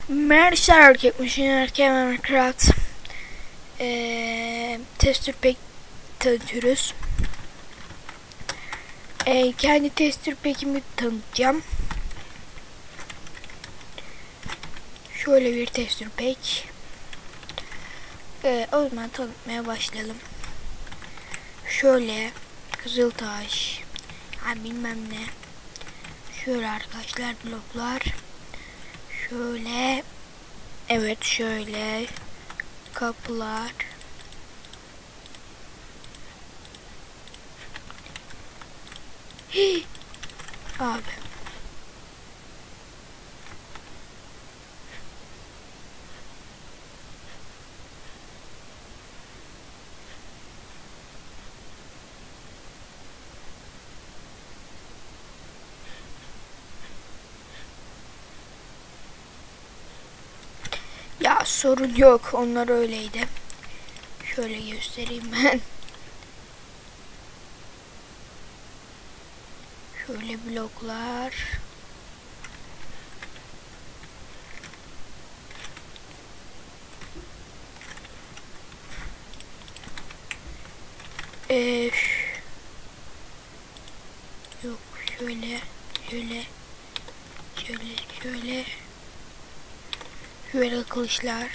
Merhaba erkekmişin erkeğe Minecraft tester pack tanıtıyoruz. Kendi tester pack'imi tanıtacağım. Şöyle bir tester pack. O zaman tanıtmaya başlayalım. Şöyle Kızıltaş, bilmem ne. Şöyle arkadaşlar bloklar. Şöyle, evet şöyle kapılar. Hii. Abi. Ya sorun yok, onlar öyleydi. Şöyle göstereyim ben. Şöyle bloklar. Yok şöyle şöyle kılıçlar.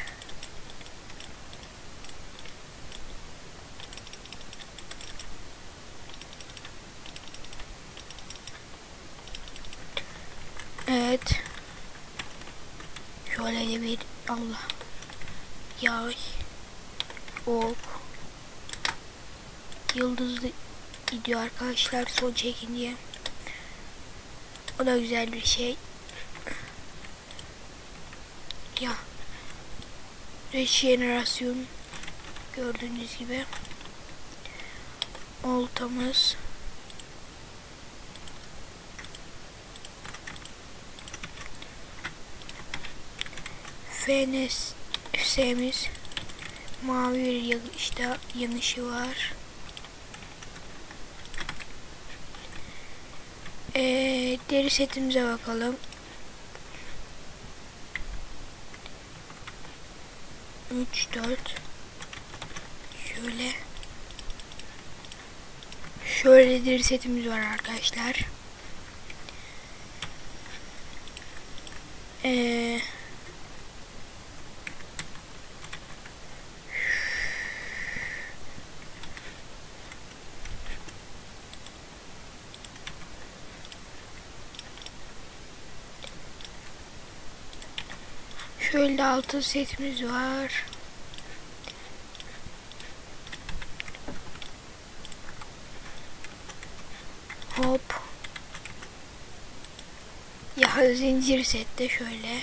Evet. Şöyle de bir Allah. Yay. Ok. Yıldızlı gidiyor arkadaşlar son çekince. O da güzel bir şey. Ya. Rejenerasyon. Gördüğünüz gibi. Oltamız. FNS'miz. Mavi bir işte yanışı var. Deri setimize bakalım. 3, 4. Şöyle deri setimiz var arkadaşlar. Şöyle altın setimiz var. Hop. Ya zincir sette şöyle.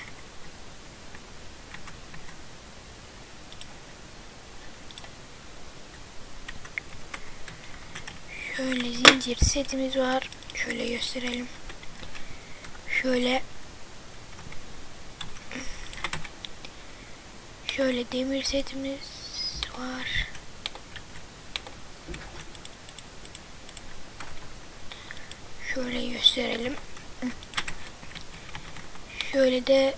Şöyle zincir setimiz var. Şöyle gösterelim. Şöyle demir setimiz var. Şöyle gösterelim. Şöyle de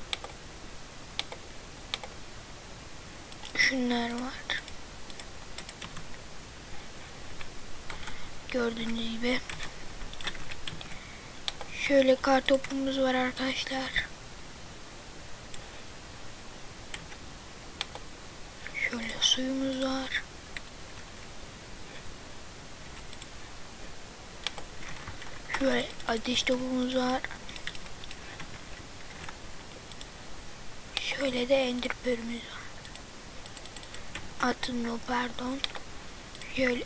şunlar var. Gördüğünüz gibi. Şöyle kartopumuz var arkadaşlar. Şöyle suyumuz var. Şöyle ateş topumuz var. Şöyle de ender pearl'ümüz var. Atın pardon. Şöyle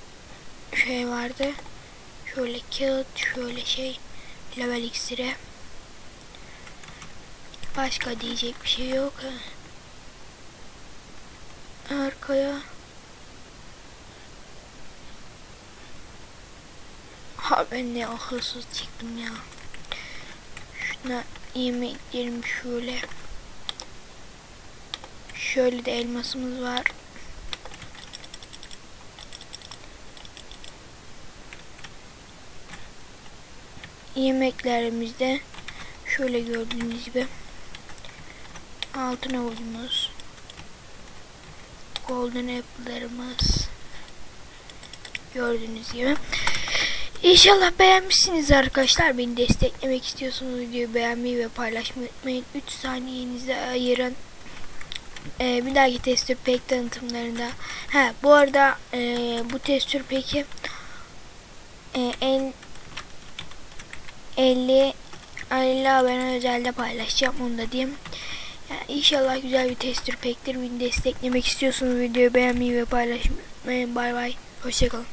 şey vardı. Şöyle kağıt, şöyle level iksiri. Başka diyecek bir şey yok. Arkaya. Ben ne akılsız çıktım ya. Şuna yemeklerim şöyle. Şöyle de elmasımız var. Yemeklerimizde şöyle gördüğünüz gibi altın avucumuz, golden apple'larımız, gördüğünüz gibi. İnşallah beğenmişsiniz arkadaşlar. Beni desteklemek istiyorsanız videoyu beğenmeyi ve paylaşmayı unutmayın. 3 saniyenizi ayırın. Bir dahaki testür pek tanıtımlarında. Bu arada bu testür peki 50 abone özelde paylaşacağım, onu da diyeyim. Yani İnşallah güzel bir testür pektir. Beni desteklemek istiyorsanız videoyu beğenmeyi ve paylaşmayı unutmayın. Bay bay. Hoşçakalın.